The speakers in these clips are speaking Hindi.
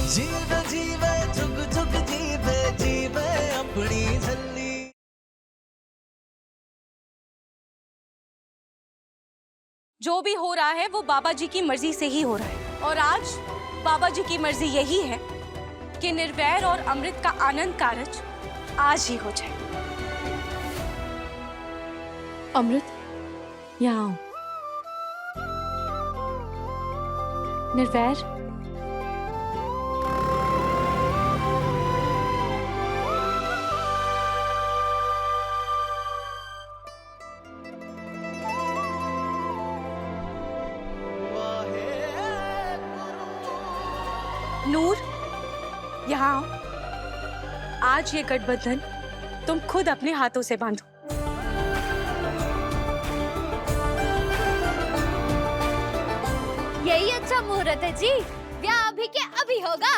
जीवे जीवे जुग जुग जीवे जीवे अपनी झल्ली। जो भी हो रहा है वो बाबा जी की मर्जी से ही हो रहा है, और आज बाबा जी की मर्जी यही है कि निर्वैर और अमृत का आनंद कारज आज ही हो जाए। अमृत, यहाँ आओ। निर्वैर, नूर, यहाँ आओ। आज ये गठबंधन तुम खुद अपने हाथों से बांधो। यही अच्छा मुहूर्त है जी, ब्याह अभी के अभी होगा।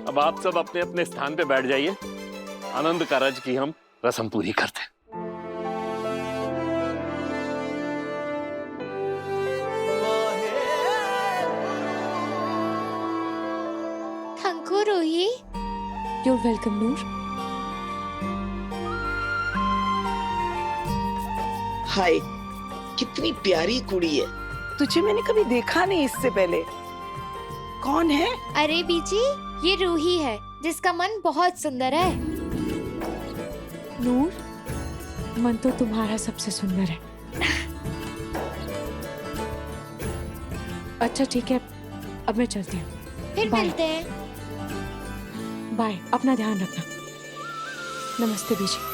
अब आप सब अपने अपने स्थान पे बैठ जाइए। आनंद कारज की हम रस्म पूरी करते हैं। Thank you Ruhi. You're welcome, Noor. Hi, कितनी प्यारी कुड़ी है। तुझे मैंने कभी देखा नहीं इससे पहले। कौन है? अरे बीजी, ये रूही है जिसका मन बहुत सुंदर है। नूर, मन तो तुम्हारा सबसे सुंदर है। अच्छा ठीक है, अब मैं चलती हूँ। फिर बाय। मिलते हैं। बाय, अपना ध्यान रखना। नमस्ते बीजी।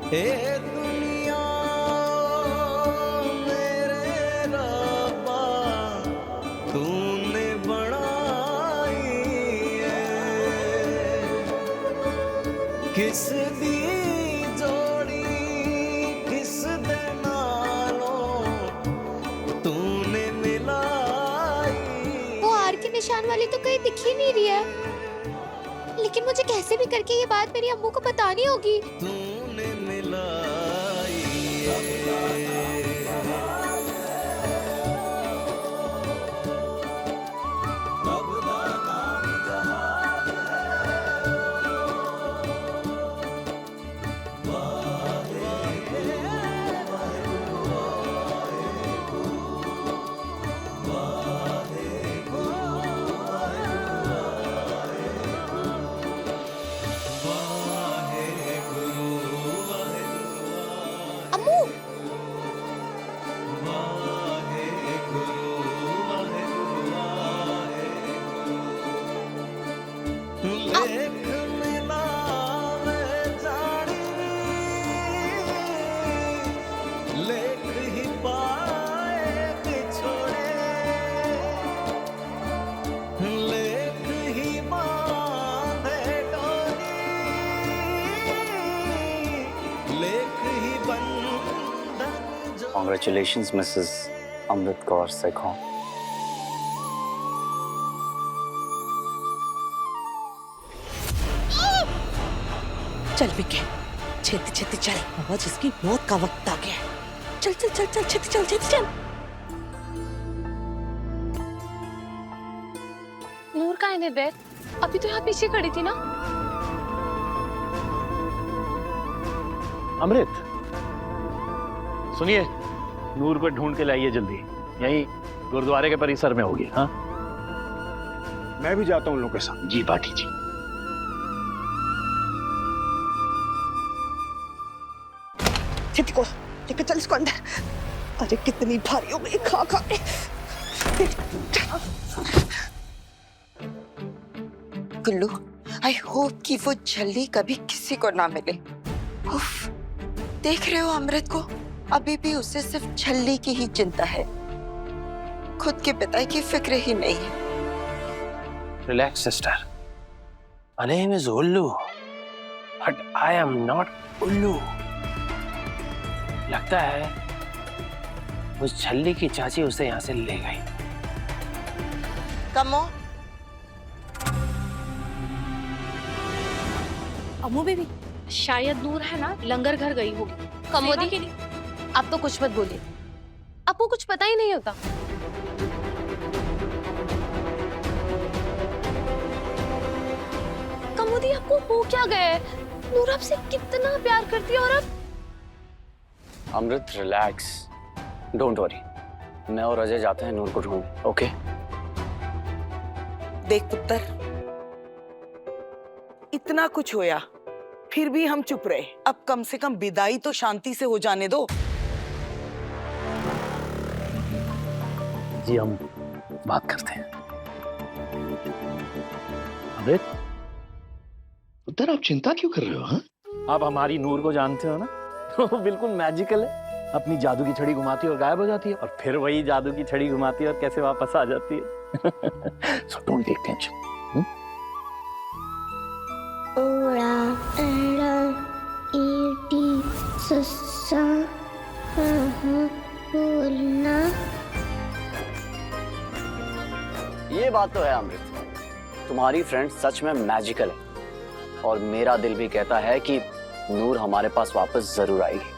ए दुनिया मेरे रब्बा तूने बनाई है, किस दी जोड़ी किस दे नालों तूने मिलाई। वो आर के निशान वाली तो कहीं दिख ही नहीं रही है, लेकिन मुझे कैसे भी करके ये बात मेरी अम्मू को बतानी होगी। तूने मिलाई है। अम्मू, लेख मिलावे जानी लेख ही पाए बिछोड़े, लेख ही बांधे डोरी, लेख ही बंधन जो। Congratulations, Mrs. Amrit Kaur Sekhon. चल बिके, छेती छेती चल, आज इसकी मौत का वक्त आ गया है। चल चल चल चल, छेती चल, छेती चल। नूर कहाँ है निर्वैर? अभी तो यहाँ पीछे खड़ी थी ना। अमृत, सुनिए, नूर को ढूंढ के लाइए जल्दी। यहीं गुरुद्वारे के परिसर में होगी। हाँ, मैं भी जाता हूँ उन लोगों के साथ। जी पाठी जी। छेती को लेकर चल इसको अंदर। अरे कितनी भारी हो गई खा खा के। गुल्लू, आई होप कि वो जल्दी कभी किसी को ना मिले। उफ, देख रहे हो अमृत को, अभी भी उसे सिर्फ छल्ली की ही चिंता है, खुद के पिता की फिक्र ही नहीं है। Relax sister, her name is उल्लू, but I am not उल्लू। लगता है उस छल्ली की चाची उसे यहाँ से ले गई। कमो, अम्मू बेबी, शायद नूर है ना लंगर घर गई होगी। कमोदी के लिए आप तो कुछ मत बोलिए, आपको कुछ पता ही नहीं होता। कमोदी, आपको हो क्या गया है? नूर आपसे कितना प्यार करती है और अब अमृत रिलैक्स, डोंट वरी, मैं और अजय जाते हैं नूर को ढूंढने। ओके? देख पुत्र, इतना कुछ होया फिर भी हम चुप रहे। अब कम से कम विदाई तो शांति से हो जाने दो। जी हम बात करते हैं। अमृत, उधर आप चिंता क्यों कर रहे हो? हाँ, आप हमारी नूर को जानते हो ना, वो बिल्कुल मैजिकल है। अपनी जादू की छड़ी घुमाती है और गायब हो जाती है, और फिर वही जादू की छड़ी घुमाती है और कैसे वापस आ जाती है। So don't take tension. ओड़ा एड़ा ईटी सस्सा बोलना। ये बात तो है अमृत, तुम्हारी फ्रेंड सच में मैजिकल है, और मेरा दिल भी कहता है कि नूर हमारे पास वापस जरूर आएगी।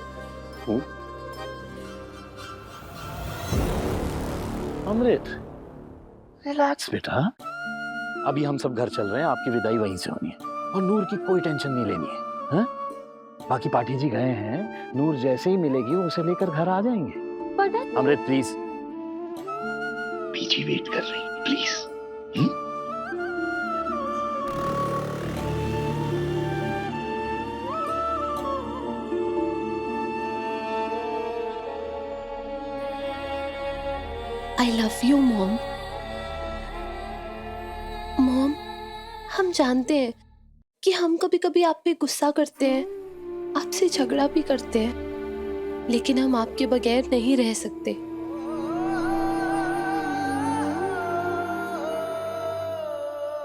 अमृत, रिलैक्स बेटा, अभी हम सब घर चल रहे हैं, आपकी विदाई वहीं से होनी है, और नूर की कोई टेंशन नहीं लेनी है। हाँ? बाकी पाठी जी गए हैं, नूर जैसे ही मिलेगी उसे लेकर घर आ जाएंगे। अमृत प्लीज, पीछे वेट कर रही है, please. I love you, Mom. Mom, हम जानते हैं कि हम कभी कभी आप पे गुस्सा करते हैं, आपसे झगड़ा भी करते हैं, लेकिन हम आपके बगैर नहीं रह सकते।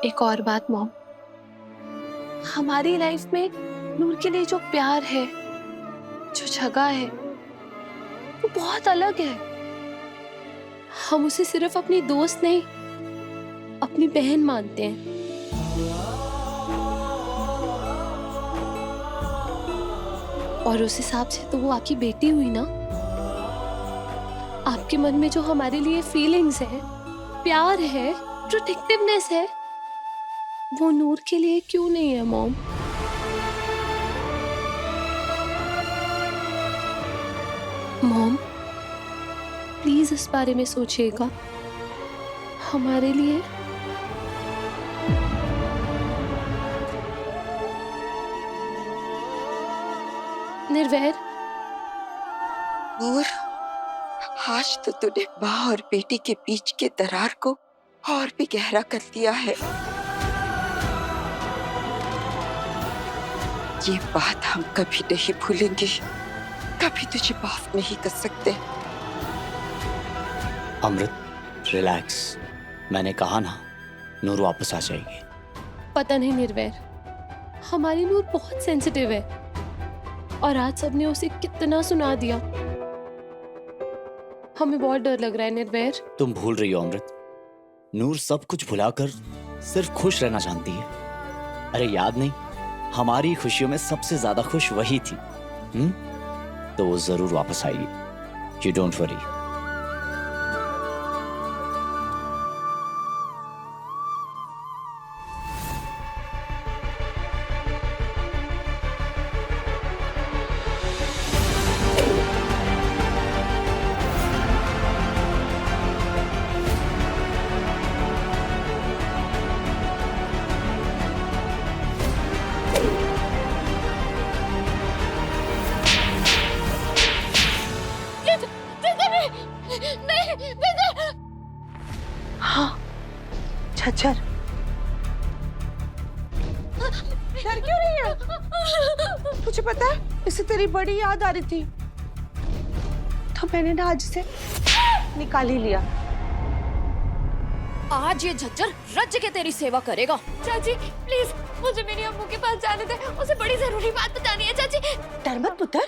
एक और बात मॉम, हमारी लाइफ में नूर के लिए जो प्यार है, जो जगह है, वो बहुत अलग है। हम उसे सिर्फ अपनी दोस्त नहीं, अपनी बहन मानते हैं। और उस हिसाब से तो वो आपकी बेटी हुई ना। आपके मन में जो हमारे लिए फीलिंग्स है, प्यार है, प्रोटेक्टिवनेस है, वो नूर के लिए क्यों नहीं है मॉम? मॉम, प्लीज इस बारे में सोचिएगा हमारे लिए। निर्वैर, नूर, आज तो तूने माँ और बेटी के बीच के दरार को और भी गहरा कर दिया है। ये बात हम कभी नहीं भूलेंगे, कभी तुझे माफ नहीं कर सकते। अमृत रिलैक्स, मैंने कहा ना नूर वापस आ जाएगी। पता नहीं निर्वैर, हमारी नूर बहुत सेंसिटिव है, और आज सबने उसे कितना सुना दिया। हमें बहुत डर लग रहा है निर्वैर। तुम भूल रही हो अमृत, नूर सब कुछ भुलाकर सिर्फ खुश रहना जानती है। अरे याद नहीं, हमारी खुशियों में सबसे ज्यादा खुश वही थी। तो वो जरूर वापस आएगी, यू डोंट वरी। मुझे पता है, इसे तेरी बड़ी याद आ रही थी, तो मैंने ना आज इसे निकाल ही लिया। आज ये झज्जर रज के तेरी सेवा करेगा। चाची प्लीज मुझे मेरी अम्मू के पास जाने दे, उसे बड़ी जरूरी बात बतानी है। चाची डर मत पुत्र,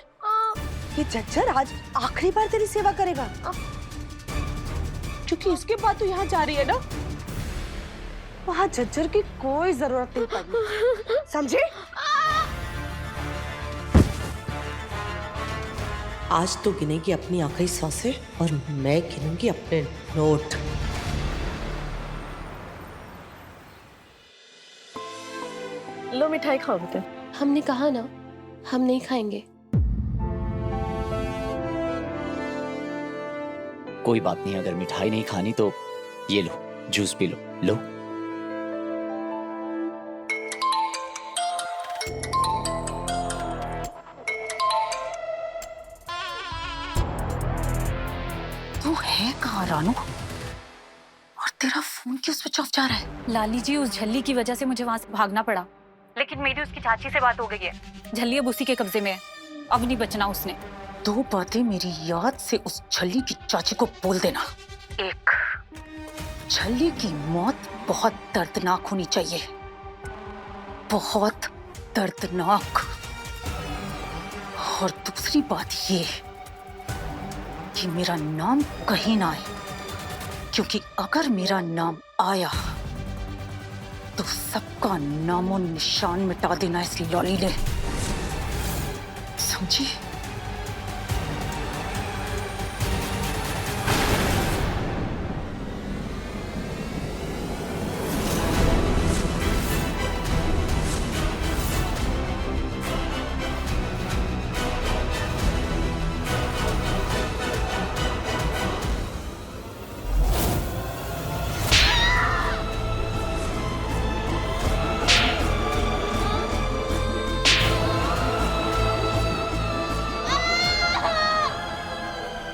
ये झज्जर आज आखिरी बार तेरी सेवा करेगा, क्योंकि इसके बाद तू यहाँ जा रही है ना, वहाँ झज्जर की कोई जरूरत नहीं पड़नी, समझे? आज तो गिनेगी अपनी आखिरी सांसें और मैं गिनूंगी अपने नोट। लो मिठाई खाओ बेटा। हमने कहा ना हम नहीं खाएंगे। कोई बात नहीं, अगर मिठाई नहीं खानी तो ये लो, जूस पी लो। लो। तू है कहाँ रानू? और तेरा फोन क्यों स्विच ऑफ जा रहा है? लाली जी, उस झल्ली की वजह से मुझे वहाँ से भागना पड़ा, लेकिन मेरी उसकी चाची से बात हो गई है। झल्ली अब उसी के कब्जे में है, अब नहीं बचना उसने। दो बातें मेरी याद से उस छल्ली की चाची को बोल देना। एक, छल्ली की मौत बहुत दर्दनाक होनी चाहिए, बहुत दर्दनाक। और दूसरी बात ये कि मेरा नाम कहीं ना आए, क्योंकि अगर मेरा नाम आया तो सबका नामो निशान मिटा देना इस लॉली ने, समझी?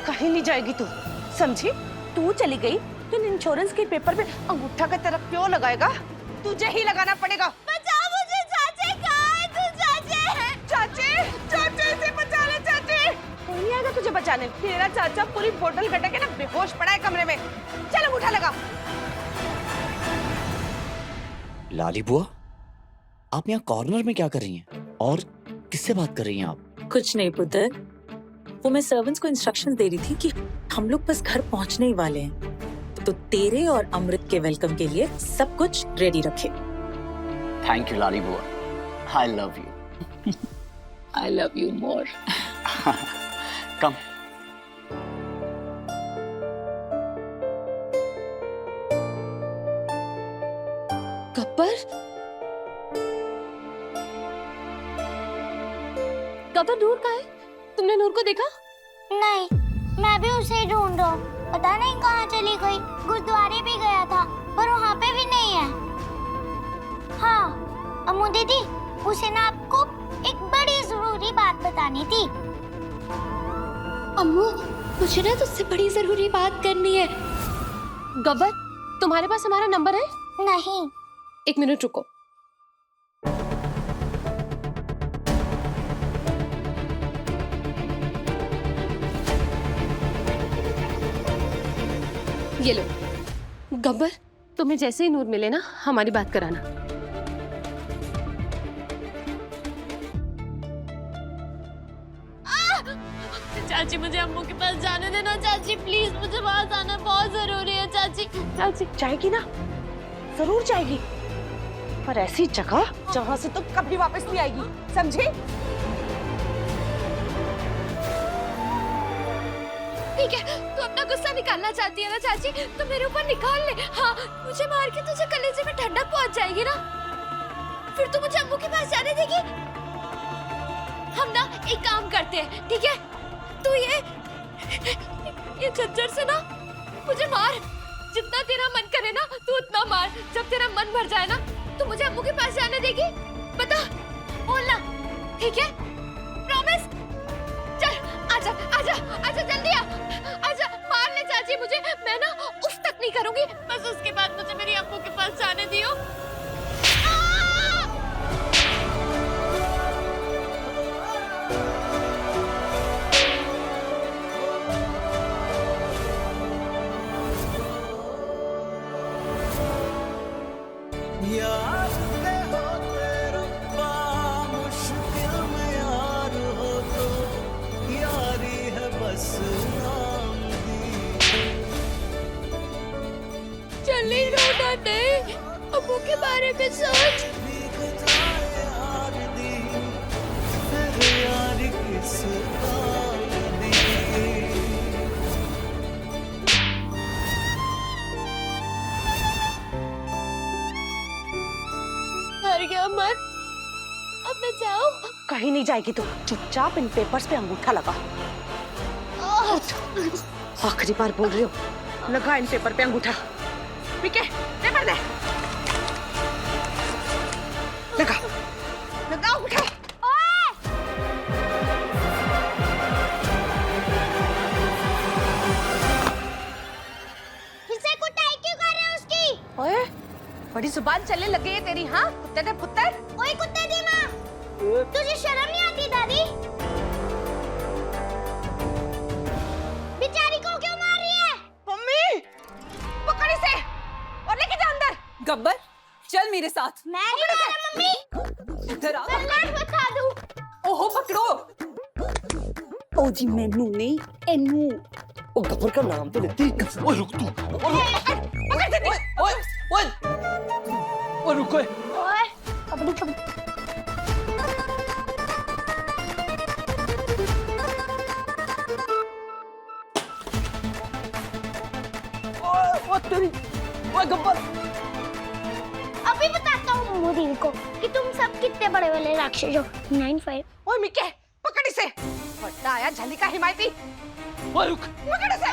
कहीं नहीं जाएगी तू, समझी? तू चली गई तो इंश्योरेंस के पेपर पे अंगूठा का तरफ क्यों लगाएगा? तुझे ही लगाना पड़ेगा। बचाओ मुझे चाचे, कहाँ है तू चाचे? चाचे, चाचे से बचा ले चाचे। कोई नहीं आएगा तुझे बचाने, तेरा चाचा पूरी बोतल गटक के ना बेहोश पड़ा है कमरे में। चल अंगूठा लगा। लाली बुआ, आप यहाँ कॉर्नर में क्या कर रही हैं? और किससे बात कर रही हैं आप? कुछ नहीं पुत्र, वो मैं सर्वेंट्स को इंस्ट्रक्शंस दे रही थी कि हम लोग बस घर पहुंचने ही वाले हैं, तो तेरे और अमृत के वेलकम के लिए सब कुछ रेडी रखे। थैंक यू लाली बुआ, I love you. I love you more. Come. Gabbar, Gabbar Noor कहाँ है? तुमने नूर को देखा? नहीं, मैं भी उसे ढूंढ रहा हूँ, पता नहीं कहाँ चली गई। गुरुद्वारे भी गया था पर वहाँ पे भी नहीं है। हाँ अम्मू दीदी, उसे ना आपको एक बड़ी जरूरी बात बतानी थी। अम्मू, मुझे ना तुझसे बड़ी जरूरी बात करनी है। गब्बर, तुम्हारे पास हमारा नंबर है? नहीं। एक मिनट रुको। ये लो। गब्बर, तुम्हें जैसे ही नूर मिले ना हमारी बात कराना। चाची मुझे अम्मू के पास जाने देना। चाची प्लीज, मुझे वहां जाना बहुत जरूरी है। चाची चाची जाएगी ना, जरूर जाएगी, पर ऐसी जगह जहाँ से तो कभी वापस नहीं आएगी, समझे? ठीक है, तू अपना गुस्सा निकालना चाहती है ना चाची, तो मेरे ऊपर निकाल ले। हाँ, मुझे मार के तुझे कलेजे में ठंडक पहुंच जाएगी ना, फिर तू मुझे अम्मू के पास जाने देगी? हम ना एक काम करते हैं, ठीक है? तू ये झज्जर से ना मुझे मार, जितना तेरा मन करे ना तू उतना मार। जब तेरा मन भर जाए ना तो मुझे अम्मू के पास जाने देगी? बता, बोलना, ठीक है? प्रॉमिस? चल आजा आजा आजा, जल्दी आ, आजा, मार ले चाची मुझे, मैं ना उफ तक नहीं करूंगी, बस उसके बाद मुझे मेरी अम्मू के पास जाने दियो। नहीं, अम्मू के बारे में सोच। हार गया अमर, अब मैं जाऊं? कहीं नहीं जाएगी तू, चुपचाप इन पेपर्स पे अंगूठा लगा। आखिरी बार बोल रही हूँ, लगा इन पेपर पे अंगूठा। विके, पेपर दे। लगा, लगा अंगूठा। इसे कुटाई क्यों कर रहे हो उसकी? ओए, बड़ी जुबान चलने लगी है तेरी, हाँ? कुत्ते ने पुत्र। ओए कुत्ते दी माँ, तुझे शर्म नहीं आती दादी? बेचारी को क्यों मार रही है? मम्मी, पकड़ इसे और लेके जा अंदर। गब्बर, चल मेरे साथ। मैं नहीं मारा मम्मी। इधर आ। मैं लाश बता दूँ। ओहो पकड़ो। ओ जी मैनू नहीं, एनू। ओ गब्बर का नाम तो लेती। ओए रुक तू। पकड़ दे। ओए ओए ओए रुको। ओए, अपनी कब ओए तेरी ओए गब्बर। अभी बताता हूँ मोदी को कि तुम सब कितने बड़े बड़े राक्षस हो। 9-5। ओए मिके, पकड़ इसे। बड़ा आया झली का हिमायती। ओए रुक। पकड़ इसे।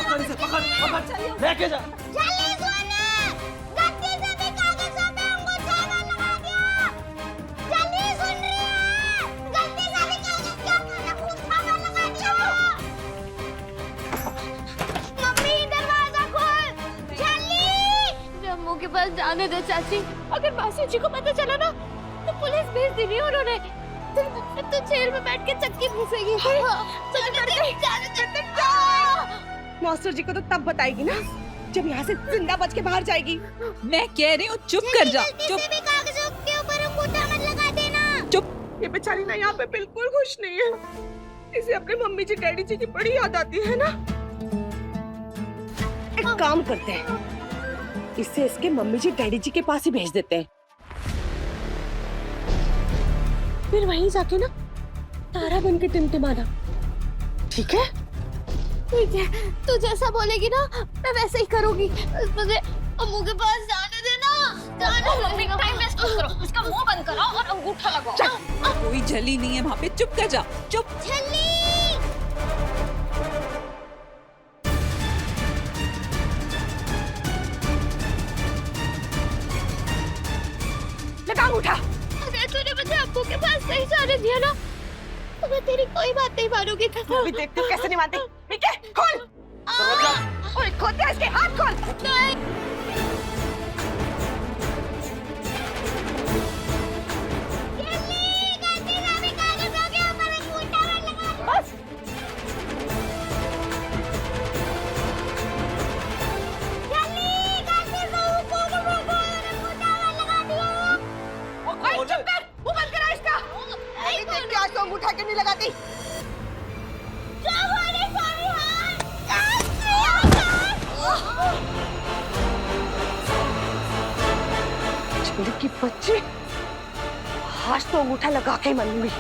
पकड़ इसे, पकड़ लेके जा। जल्दी सुन, गलती से भी कागजों पे अंगूठा मत लगा दिया। जल्दी सुन रही है, गलती से भी कागज के ऊपर अंगूठा मत लगा दिया। मम्मी दरवाजा खोल, जल्दी। अम्मू के पास जाने दे चाची, अगर मासी जी को पता चला ना तो पुलिस भेज देनी है उन्होंने। तो जेल में बैठ के चक्की घुसेगी। मास्टर जी को तो तब बताएगी ना जब यहाँ से जिंदा बच के बाहर जाएगी। मैं कह रही हूँ चुप कर जा। चुप किसी भी कागजों के ऊपर अंगूठा मत लगा देना। चुप। ये बेचारी ना यहाँ पे बिल्कुल खुश नहीं है। इसे अपने मम्मी जी डैडी जी की बड़ी याद आती है ना। एक काम करते हैं, इसे इसके मम्मी जी डैडी जी के पास ही भेज देते हैं। फिर वहीं जाके ना तारा बन के टिमटिमाना, ठीक है? ठीक है, तू जैसा बोलेगी ना मैं वैसे ही करूंगी। मुझे अम्मू के पास जाने देना। मम्मी टाइम वेस्ट मत करो, इसका मुंह बंद कराओ और अंगूठा लगाओ। कोई झली नहीं है वहाँ पे, चुप कर जा। चुप। लगा अंगूठा। अगर तूने मुझे अम्मू के पास नहीं जाने दिया ना तो मैं तेरी कोई बात नहीं मानूंगी। अभी देखती हूँ कैसे नहीं मानती। मिके, खोल। ओए खोल दे इसके हाथ, खोल। नहीं। बस। ओए चुप कर, मुंह बंद करा इसका। अभी देख के आज तो अंगूठा क्यों नहीं लगाती? चिड़ी की बच्ची, आज तो अंगूठा लगा के ही मरूंगी।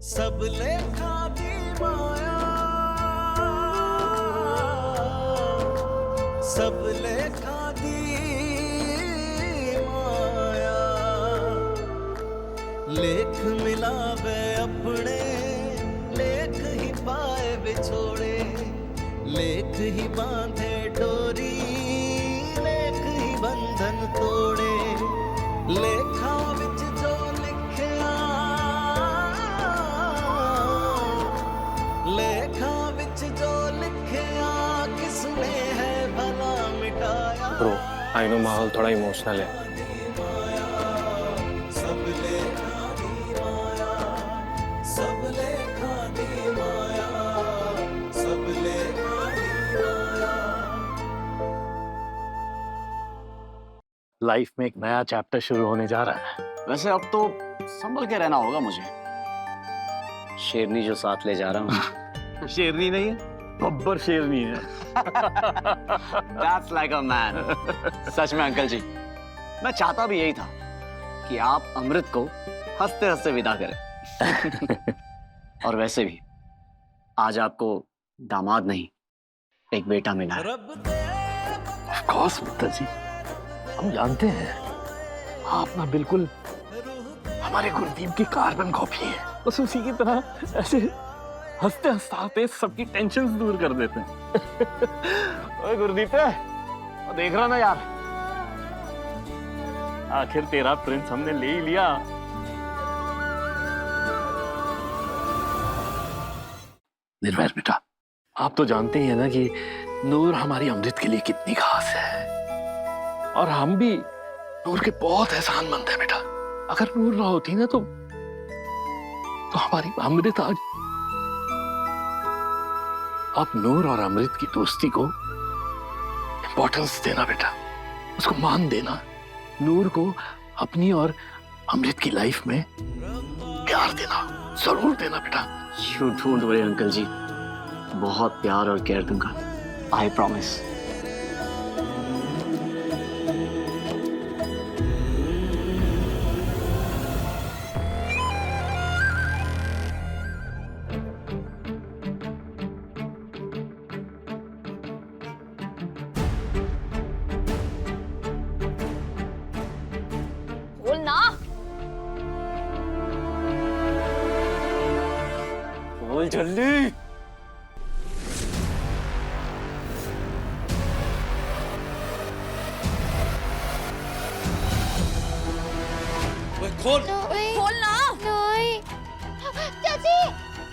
सब लेखा दी माया, सब लेखा दी माया, लेख मिलावे अपने, लेख ही पाए बिछोड़े, लेख ही बांधे डोरी, लेख ही बंधन तोड़े, लेखा विच जो लिखिया, लेखा विच जो लिखिया, किसने है भला मिटाया। ब्रो, आई नो माहौल थोड़ा इमोशनल है। लाइफ में एक नया चैप्टर शुरू होने जा रहा है। वैसे अब तो संभल के रहना होगा मुझे। शेरनी जो साथ ले जा रहा हूँ। शेरनी नहीं है, बब्बर शेरनी है। That's like a man. सच में अंकल जी, मैं चाहता भी यही था कि आप अमृत को हंसते हंसते विदा करें। और वैसे भी आज आपको दामाद नहीं, एक बेटा मिला है। Of course, मित्तर जी, हम जानते हैं आप ना बिल्कुल हमारे गुरदीप की कार्बन कॉपी है। बस उसी की तरह ऐसे हंसते हंसते सबकी टेंशन दूर कर देते हैं। ओए गुरदीप, देख रहा ना यार, आखिर तेरा प्रिंस हमने ले ही लिया। निर्भय बेटा, आप तो जानते ही है ना कि नूर हमारी अमृत के लिए कितनी खास है, और हम भी नूर के बहुत एहसानमंद हैं बेटा। अगर नूर ना होती ना तो हमारी अमृत आज। आप नूर और अमृत की दोस्ती को इंपॉर्टेंस देना बेटा, उसको मान देना। नूर को अपनी और अमृत की लाइफ में प्यार देना, जरूर देना बेटा। You don't worry अंकल जी, बहुत प्यार और केयर दूंगा। I promise. बोल ना। बोल जल्दी। खोल ना। चाची,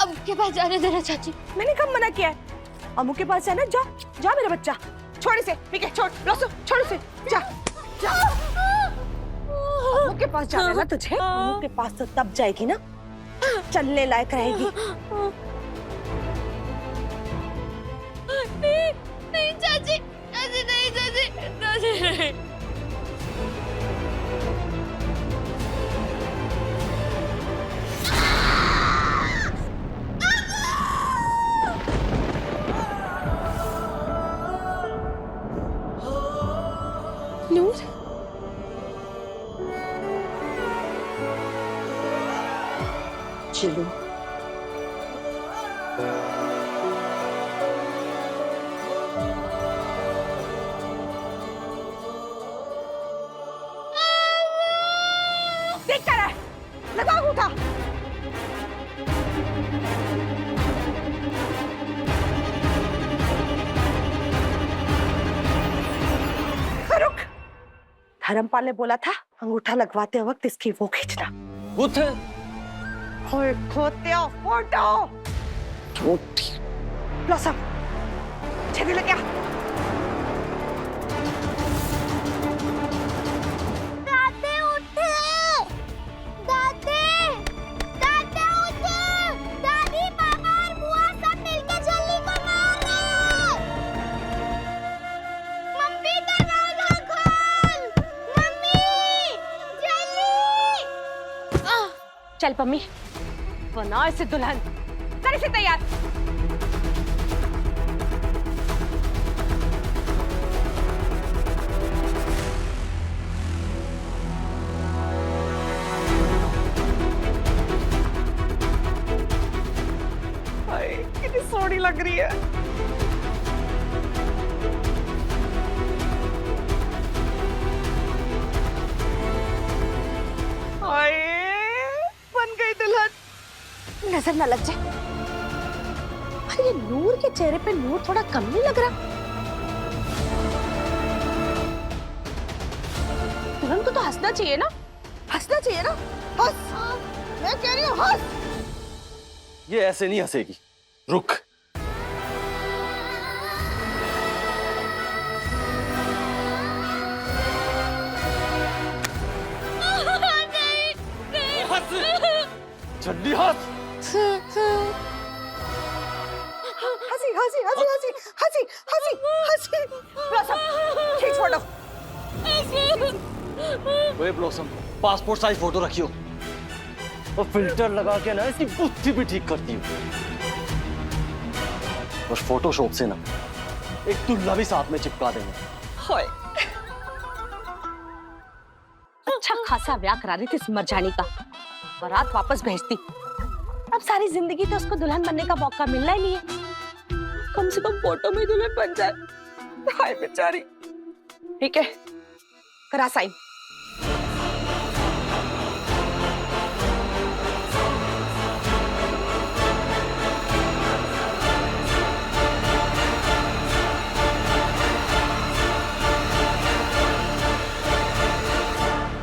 अब के पास जाने देना चाची। मैंने कब मना किया है? अम्मू के पास जाना, जा जा मेरा बच्चा। छोड़ इसे, ठीक है, छोड़ लॉसो, छोड़ इसे, जा जा। अम्मू के पास जाना है ना तुझे? अम्मू के पास तो तब जाएगी ना चलने लायक रहेगी। नहीं नहीं चाची, चाची नहीं, चाची चाची नहीं। नूर, चलो देख कर है, लगा उठा। रुक, धर्मपाल ने बोला था अंगूठा लगवाते वक्त इसकी वो खींचना। खोते फोटो ब्लॉसम छेदी लग गया। दादी उठे, दादी दादी उठे, दादी पापा और बुआ सब मिलके जल्दी बना रहे। मम्मी दरवाजा खोल, मम्मी जल्दी। चल पम्मी, बना इसे दुल्हन, कर इसे तैयार। कितनी सोहनी लग रही है। बन गई दुल्हन। नजर न लग जाए। अरे ये नूर के चेहरे पे नूर थोड़ा कम नहीं लग रहा? दुल्हन को तो हंसना चाहिए ना, हंसना चाहिए ना। हंस, मैं कह रही हूँ हंस। ये ऐसे नहीं हंसेगी, रुक। जल्दी हंस। हंसी हंसी हंसी हंसी हंसी हंसी हंसी। खींच फोटो। वे ब्लॉसम, पासपोर्ट साइज फोटो रखियो और फिल्टर लगा के ना इसकी बुद्धि भी ठीक करती हूँ। और फोटोशॉप से ना एक दुल्हा भी साथ में चिपका देंगे। होए। अच्छा खासा ब्याह करा रही थी इस मरजानी का, बारात वापस भेजती। अब सारी जिंदगी तो उसको दुल्हन बनने का मौका मिलना ही नहीं है। कम से कम फोटो में दुल्हन बन जाए। हाय बेचारी। ठीक है, करा साइन।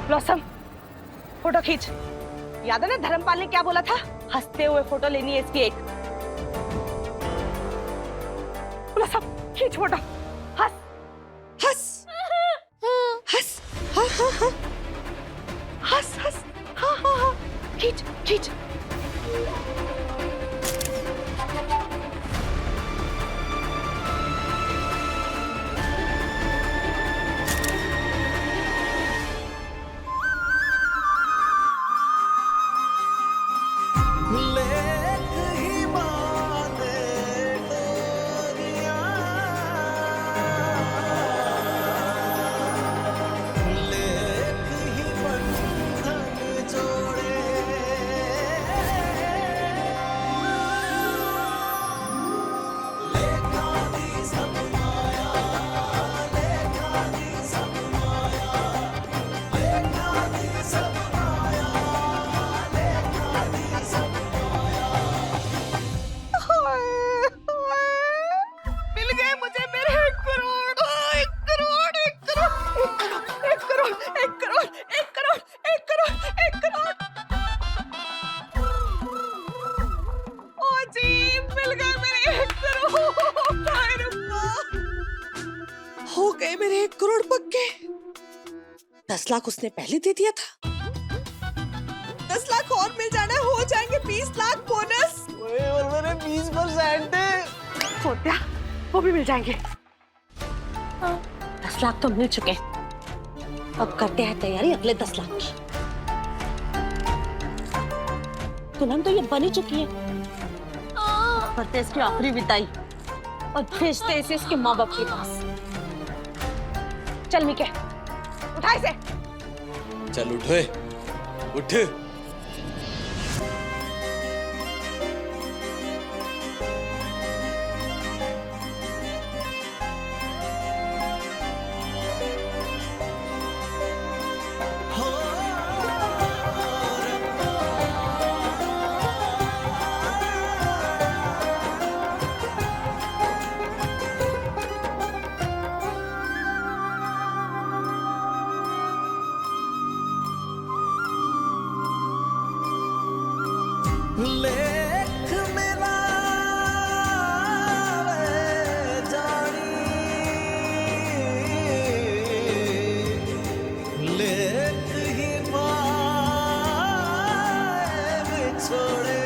ब्लॉसम, फोटो खींच। याद है ना धर्मपाल ने क्या बोला था? हंसते हुए फोटो लेनी है इसकी एक। ब्लॉसम, खींच फोटो। हंस हंस हंस, हाँ हाँ हाँ, हंस हंस, हाँ हाँ हाँ, खींच खींच। लेख ही बांधे डोरियां, लेख ही बंधन जोड़े, लेखा दी सब माया, लेखा दी सब माया, लेखा दी सब माया, लेखा दी सब मिल गए मुझे मेरे 1 करोड़। 1 करोड़, 1 करोड़, 1 करोड़, 1 करोड़, 1 करोड़, 1 करोड़, 1 करोड़, 1 करोड़। ओ जी, मिल गए मेरे 1 करोड़। हाय रब्बा, हो गए मेरे 1 करोड़ पक्के। 10 लाख उसने पहले दे दिया था। 10 लाख और मिल जाना, हो जाएंगे 20 लाख बोनस। और मेरे 20% खोत्या, वो भी मिल जाएंगे। 10 लाख तो मिल चुके। अब करते हैं तैयारी अगले 10 लाख की। दुल्हन तो ये बनी चुकी है। करते इसकी आखिरी विदाई और भेजते इसे इसके माँ बाप के पास। चल मिके, उठा इसे। चल उठे, उठ। लेख मेरा वे जानी, लेख ही पाए बिछोड़े,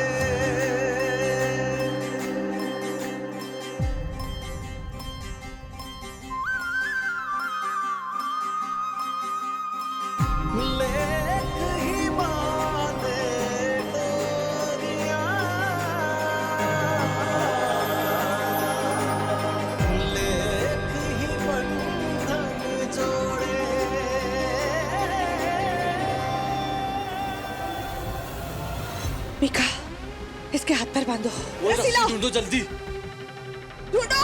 लेख ही बांधे डोरियां, लेख ही बंधन जोड़े। मिका, इसके हाथ पैर बांधो। रस्सी ढूंढो जल्दी। ढूंढो।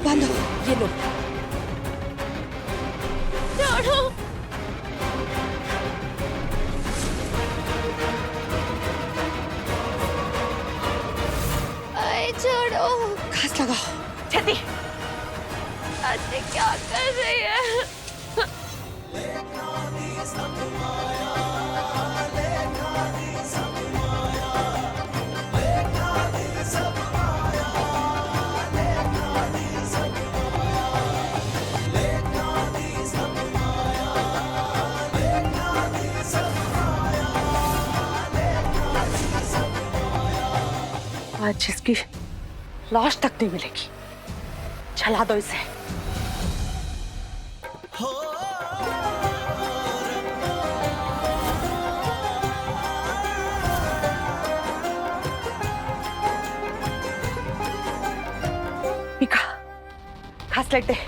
बांधो, ये लो। छोड़ो, अरे छोड़ो। घास लगाओ, छेती। आते क्या कर रही है? लेखा दी सब माया, लेखा दी सब माया, लेखा दी सब माया, लेखा दी सब माया, लेखा दी सब माया, लेखा दी सब माया, लेखा दी सब माया। आज इसकी लाश तक नहीं मिलेगी। चला दो इसे। पीका, घासलेट दे।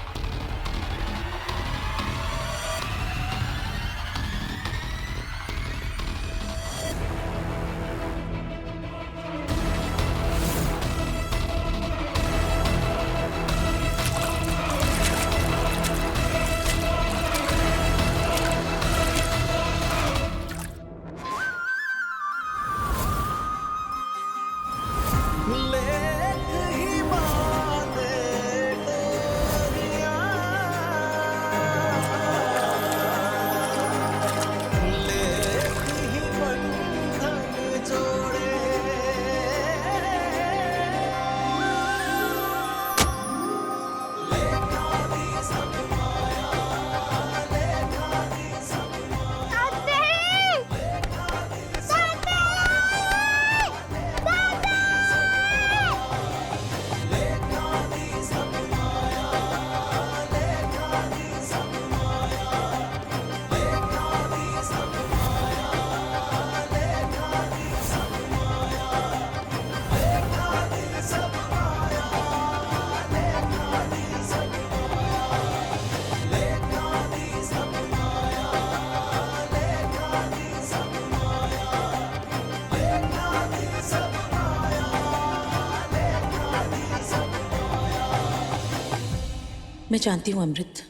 मैं जानती हूँ अमृत,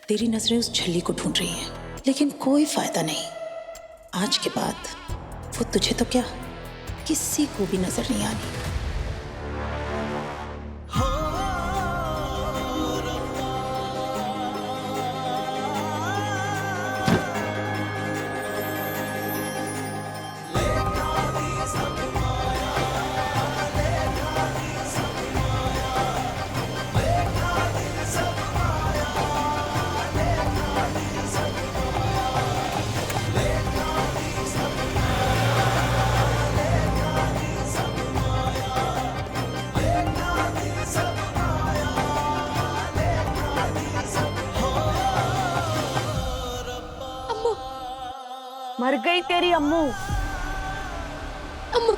तेरी नजरें उस छल्ली को ढूंढ रही हैं, लेकिन कोई फायदा नहीं। आज के बाद वो तुझे तो क्या, किसी को भी नजर नहीं आनी। मर गई तेरी अम्मू। अम्मा,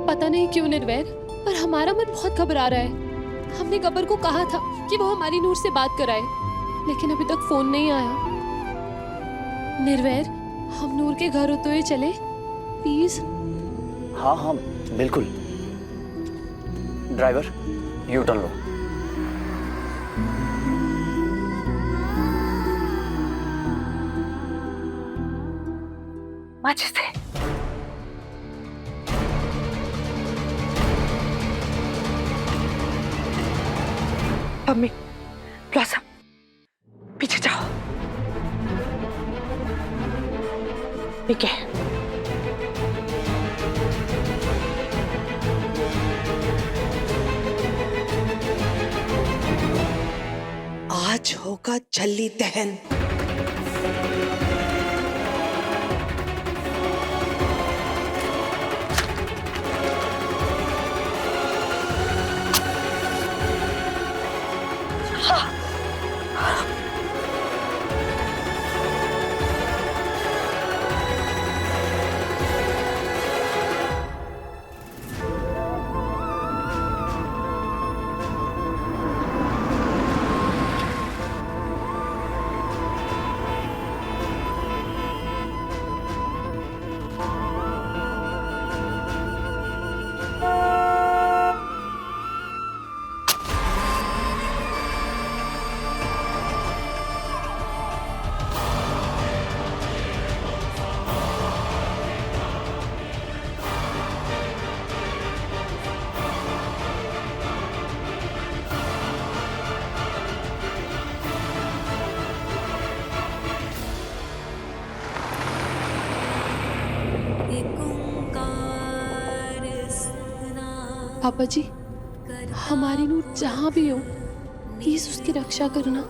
पता नहीं क्यों निर्वैर, पर हमारा मन बहुत घबरा रहा है। हमने गब्बर को कहा था कि वो हमारी नूर से बात कराए, लेकिन अभी तक फोन नहीं आया। निर्वैर, हम नूर के घर होते हुए चले प्लीज। हाँ हाँ बिल्कुल। ड्राइवर, यू टर्न लो। मजे से। मम्मी, ब्लॉसम, पीछे जाओ। ठीक है। आज होगा छल्ली दहन। पापा जी, हमारी नूर जहाँ भी हो, प्लीज उसकी रक्षा करना।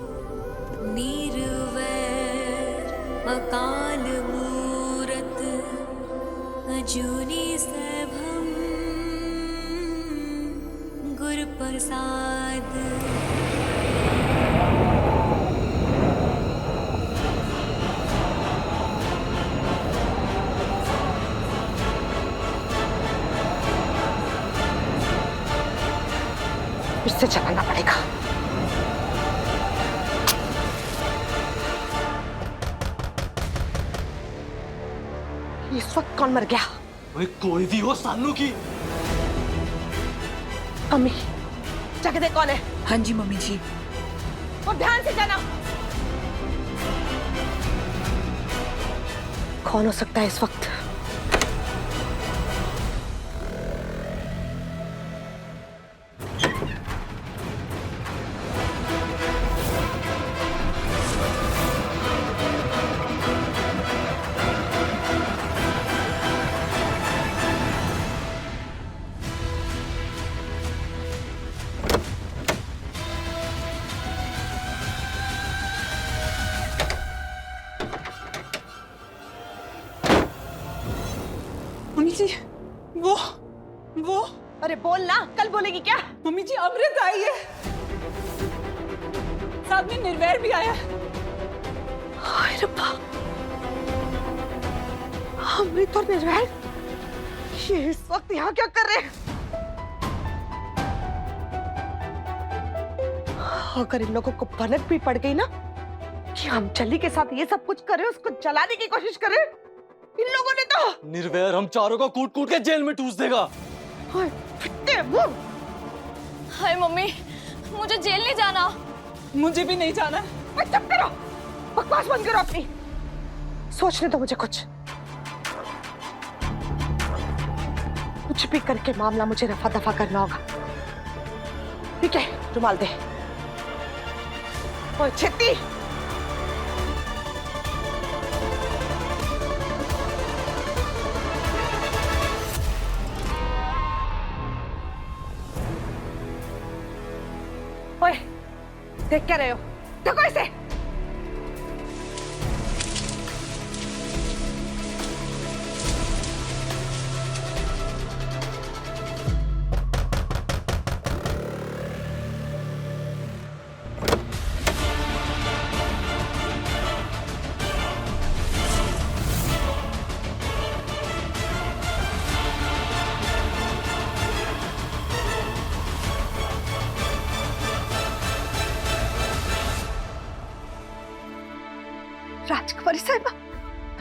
अकाल मूरत अजूनी सभम गुरुप्रसाद। फिर से चलाना पड़ेगा। इस वक्त कौन मर गया? कोई भी हो सानू की। अम्मी जाके देख कौन है। हाँ जी मम्मी जी। और ध्यान से जाना। कौन हो सकता है इस वक्त? मम्मी जी वो अरे बोल ना, कल बोलेगी क्या? मम्मी जी अमृत आई है, साथ में निर्वैर भी आया है। हाय रब्बा, अमृत और निर्वैर ये इस वक्त यहाँ क्या कर रहे हैं? अगर इन लोगों को भनक भी पड़ गई ना कि हम चली के साथ ये सब कुछ करे, उसको जलाने की कोशिश करे, इन लोगों ने तो निर्वैर हम चारों को कूट कूट के जेल में ठूस देगा। हाय फिट्टे मुंह। हाय मम्मी, मुझे जेल नहीं जाना। मुझे भी नहीं जाना। चुप करो, बकवास बंद करो अपनी। सोचने दो मुझे कुछ भी करके मामला मुझे रफा दफा करना होगा। ठीक है, रुमाल दे। ओए छेती, ओए देख क्या रहे हो? देखो इसे। राजकुमारी साहिबा,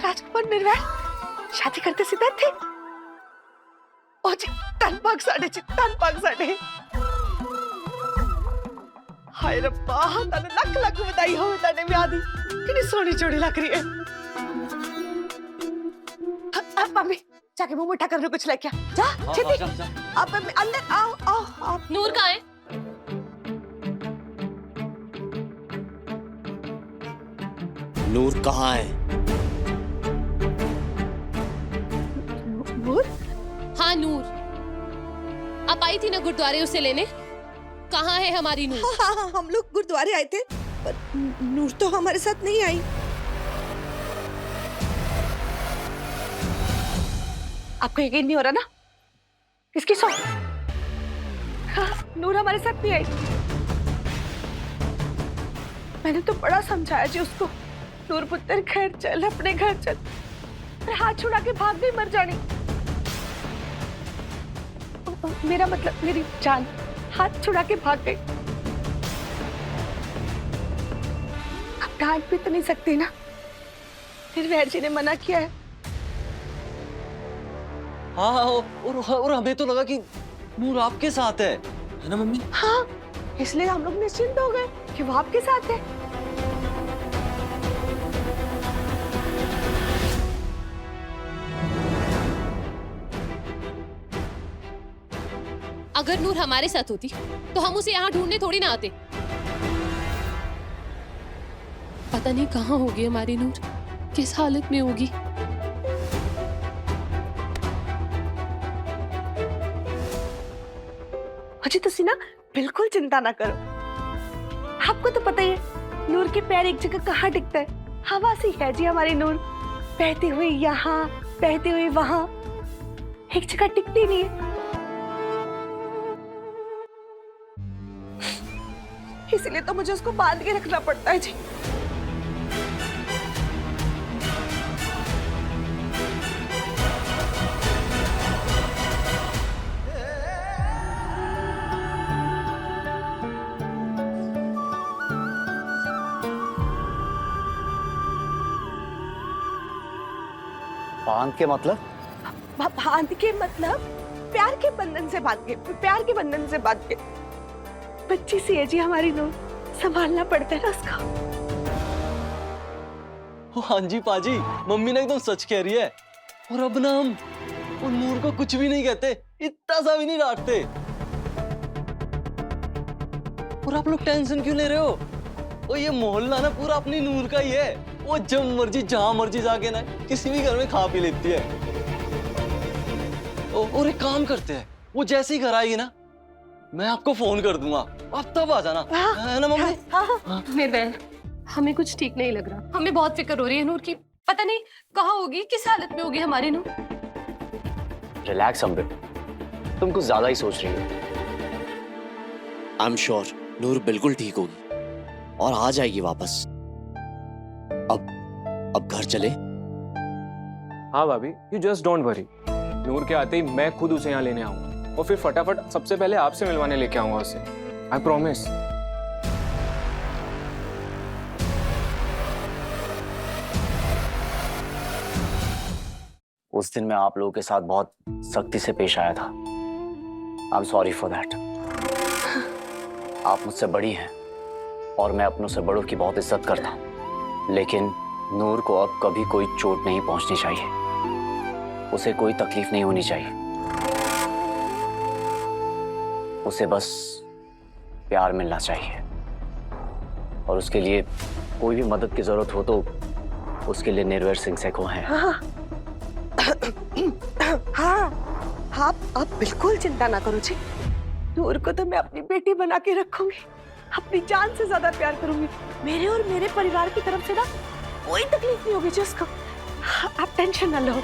राजकुमार निर्वैर शादी करते सीधा थे। ओ जी तन पाक साडे। हाय रब्बा, तने लख लख बधाई हो, तने ब्याह दी कितनी सोहनी जोड़ी लग रही है। अब मम्मी जाके मुंह मीठा करने कुछ लेके आ। जा छेती, अब अंदर आओ। नूर कहाँ है? नूर कहाँ है? नूर? हाँ नूर, आप आई थी ना गुरुद्वारे उसे लेने, कहाँ है हमारी नूर? हाँ, हम लोग गुरुद्वारे आए थे, पर नूर तो हमारे साथ नहीं आई। आपको यकीन नहीं हो रहा ना? किसकी सौ? हाँ, नूर हमारे साथ नहीं आई। मैंने तो बड़ा समझाया जी उसको, नूर पुत्र घर चल, अपने घर चल। हाथ छुड़ा के भाग गई, मर जानी। मेरा मतलब मेरी जान, हाथ छुड़ा के भाग गई। अब डांट भी तो नहीं सकती ना, निर्वैर जी ने मना किया है। हाँ, और हमें तो लगा कि नूर आपके साथ है ना मम्मी? हाँ, इसलिए हम लोग निश्चिंत हो गए कि वो आपके साथ है। अगर नूर हमारे साथ होती तो हम उसे यहाँ ढूंढने थोड़ी ना आते। पता नहीं कहाँ होगी हमारी नूर, किस हालत में होगी। अजी तुसी ना बिल्कुल चिंता ना करो। आपको तो पता ही है नूर के पैर एक जगह कहाँ टिकता है। हवा सी है जी हमारी नूर, बहती हुई यहाँ, बहती हुई वहाँ। एक जगह टिकती नहीं है। इसलिए तो मुझे उसको बांध के रखना पड़ता है जी। बांध के मतलब? बांध के मतलब प्यार के बंधन से बांध के, प्यार के बंधन से बांध के। बच्ची सी है जी हमारी नूर, संभालना पड़ता है ना उसका। हाँ जी पाजी, मम्मी ने एकदम सच कह रही है। और अब ना हम उन नूर को कुछ भी नहीं कहते, इतना सा भी नहीं डांटते। और आप लोग टेंशन क्यों ले रहे हो? वो ये मोहल्ला ना पूरा अपनी नूर का ही है। वो जब मर्जी जहां मर्जी जाके ना किसी भी घर में खा पी लेती है। और एक काम करते हैं, वो जैसे ही घर आएगी ना मैं आपको फोन कर दूंगा, आप तब आ जाना। है ना मम्मी? हाँ। निर्वैल, हमें कुछ ठीक नहीं लग रहा। हमें बहुत फिक्र हो रही है नूर की। पता नहीं कहाँ होगी, किस हालत में होगी हमारी नूर। रिलैक्स अमृत, तुम कुछ ज्यादा ही सोच रही हो। आई एम श्योर नूर बिल्कुल ठीक होगी और आ जाएगी वापस। अब घर चले? हाँ भाभी, यू जस्ट डोंट वरी। नूर के आते ही मैं खुद उसे यहाँ लेने आऊंगा और फिर फटाफट सबसे पहले आपसे मिलवाने लेके आऊंगा उसे। I promise. उस दिन मैं आप लोगों के साथ बहुत सख्ती से पेश आया था। I am sorry for that. आप मुझसे बड़ी हैं और मैं अपनों से बड़ों की बहुत इज्जत करता हूं, लेकिन नूर को अब कभी कोई चोट नहीं पहुंचनी चाहिए। उसे कोई तकलीफ नहीं होनी चाहिए। उसे बस प्यार मिलना चाहिए और उसके लिए कोई भी मदद की जरूरत हो तो उसके लिए निर्वैर सिंह से को हैं। हाँ, आप बिल्कुल चिंता ना करो जी। नूर को तो मैं अपनी बेटी बना के रखूंगी, अपनी जान से ज्यादा प्यार करूंगी। मेरे और मेरे परिवार की तरफ से ना कोई तकलीफ नहीं होगी जी उसको। आप टेंशन ना लो।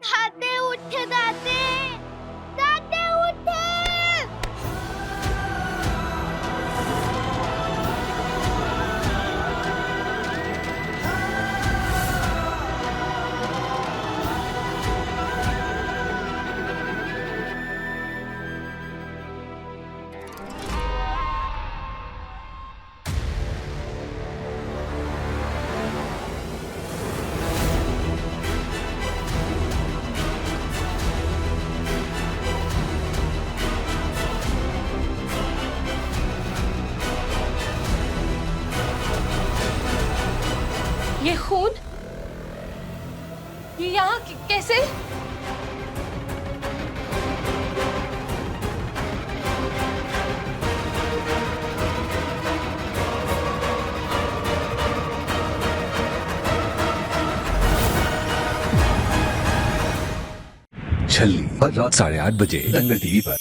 दादे उठ, दादे, दादे उठ। ये खून, ये यहाँ कैसे? छल्ली हर रात 8:30 बजे दंगल टीवी पर।